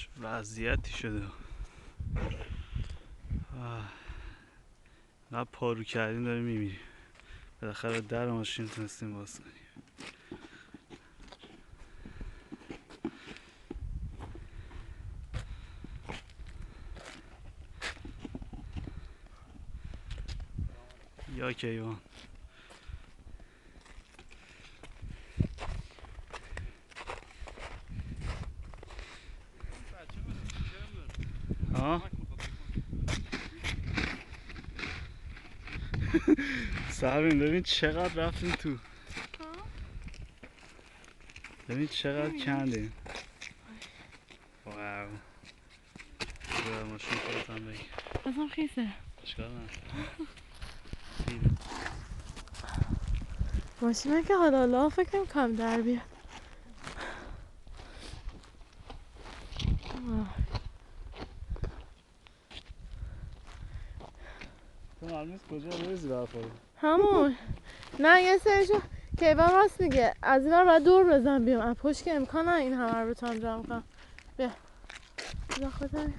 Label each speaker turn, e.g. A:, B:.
A: چه وضعیتی شده. نه پارو کردیم داریم میمیریم. بالاخره در ماشین تونستیم باز کنیم. یا کیوان ها سربین ببین چقدر رفتیم تو. ببین چقدر کندیم. واو بیا ماشین خودت هم بگی
B: ازم خیسه
A: اشکال نه.
B: ماشینه که حالا فکر نمی‌کنم در بیاد.
A: تو معلوم نیست کجا بریزی برخوری.
B: همون نه یه سرشو کیوان راست میگه از این ور باید دور بزن بیام از پشت که امکان نه این همه رو بتونم جمع کنم. بیا خودم